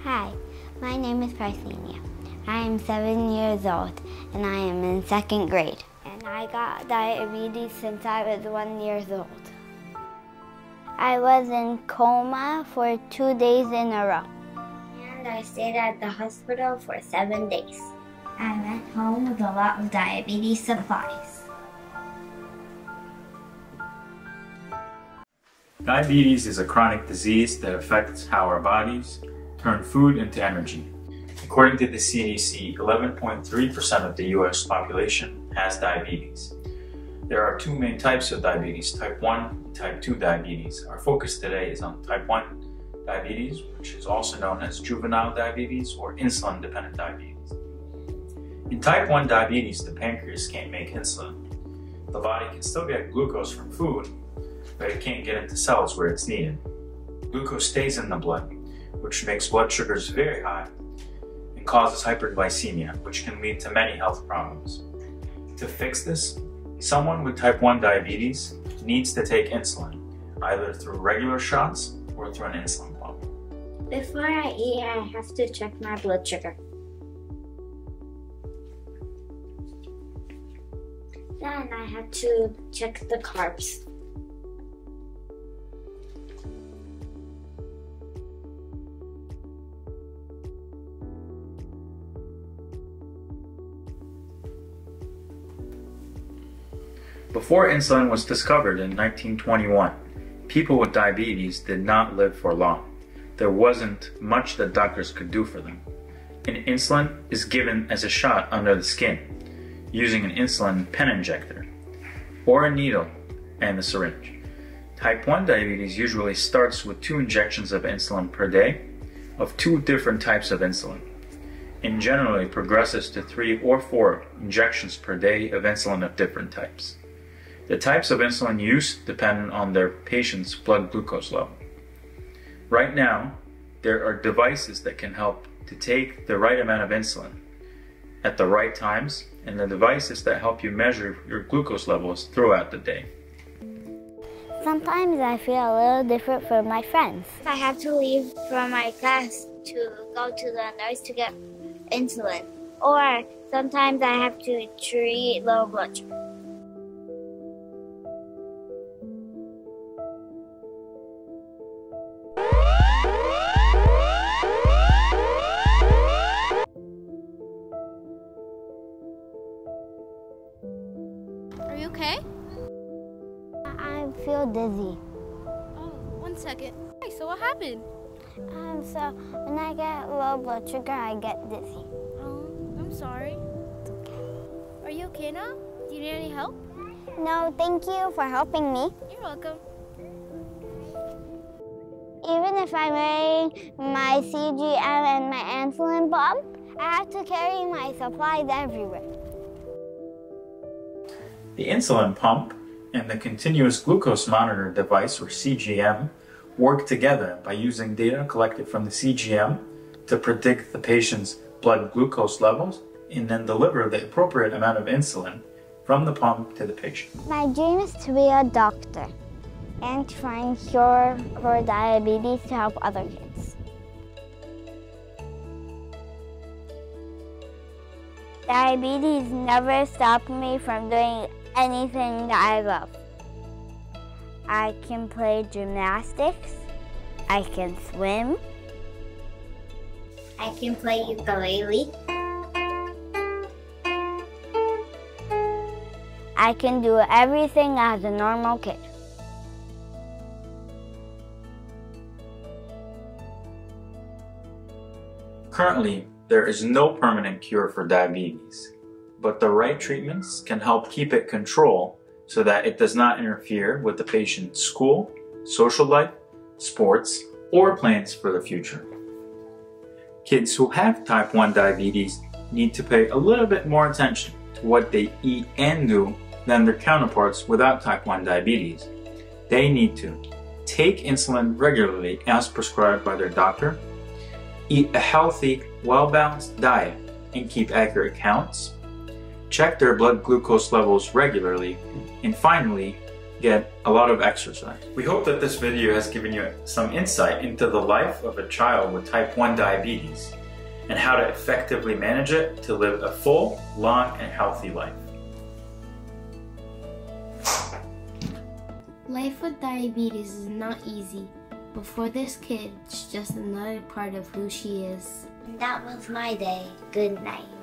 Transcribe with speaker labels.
Speaker 1: Hi, my name is Parthenia. I am 7 years old and I am in 2nd grade. And I got diabetes since I was 1 year old. I was in coma for 2 days in a row. And I stayed at the hospital for 7 days. I went home with a lot of diabetes supplies.
Speaker 2: Diabetes is a chronic disease that affects how our bodies turn food into energy. According to the CDC, 11.3% of the US population has diabetes. There are two main types of diabetes, type 1 and type 2 diabetes. Our focus today is on type 1 diabetes, which is also known as juvenile diabetes or insulin-dependent diabetes. In type 1 diabetes, the pancreas can't make insulin. The body can still get glucose from food, but it can't get into cells where it's needed. Glucose stays in the blood, which makes blood sugars very high and causes hyperglycemia, which can lead to many health problems. To fix this, someone with type 1 diabetes needs to take insulin, either through regular shots or through an insulin pump.
Speaker 1: Before I eat, I have to check my blood sugar. Then I have to check the carbs.
Speaker 2: Before insulin was discovered in 1921, people with diabetes did not live for long. There wasn't much that doctors could do for them. And insulin is given as a shot under the skin, using an insulin pen injector, or a needle and a syringe. Type 1 diabetes usually starts with 2 injections of insulin per day of 2 different types of insulin, and generally progresses to 3 or 4 injections per day of insulin of different types. The types of insulin used depend on their patient's blood glucose level. Right now, there are devices that can help to take the right amount of insulin at the right times, and the devices that help you measure your glucose levels throughout the day.
Speaker 1: Sometimes I feel a little different from my friends. I have to leave from my class to go to the nurse to get insulin. Or sometimes I have to treat low blood sugar.
Speaker 3: Are you okay?
Speaker 1: I feel dizzy.
Speaker 3: Oh, 1 second. Hey, so what happened?
Speaker 1: So when I get low blood sugar, I get dizzy.
Speaker 3: Oh, I'm sorry.
Speaker 1: It's okay.
Speaker 3: Are you okay now? Do you need any help?
Speaker 1: No, thank you for helping me.
Speaker 3: You're welcome.
Speaker 1: Even if I'm wearing my CGM and my insulin pump, I have to carry my supplies everywhere.
Speaker 2: The insulin pump and the continuous glucose monitor device, or CGM, work together by using data collected from the CGM to predict the patient's blood glucose levels and then deliver the appropriate amount of insulin from the pump to the patient.
Speaker 1: My dream is to be a doctor and to find cure for diabetes to help other kids. Diabetes never stopped me from doing anything that I love. I can play gymnastics, I can swim, I can play ukulele, I can do everything as a normal kid.
Speaker 2: Currently, there is no permanent cure for diabetes, but the right treatments can help keep it controlled so that it does not interfere with the patient's school, social life, sports, or plans for the future. Kids who have type 1 diabetes need to pay a little bit more attention to what they eat and do than their counterparts without type 1 diabetes. They need to take insulin regularly as prescribed by their doctor, eat a healthy, well-balanced diet and keep accurate counts, check their blood glucose levels regularly, and finally, get a lot of exercise. We hope that this video has given you some insight into the life of a child with type 1 diabetes and how to effectively manage it to live a full, long, and healthy life.
Speaker 4: Life with diabetes is not easy, but for this kid, it's just another part of who she is.
Speaker 1: That was my day. Good night.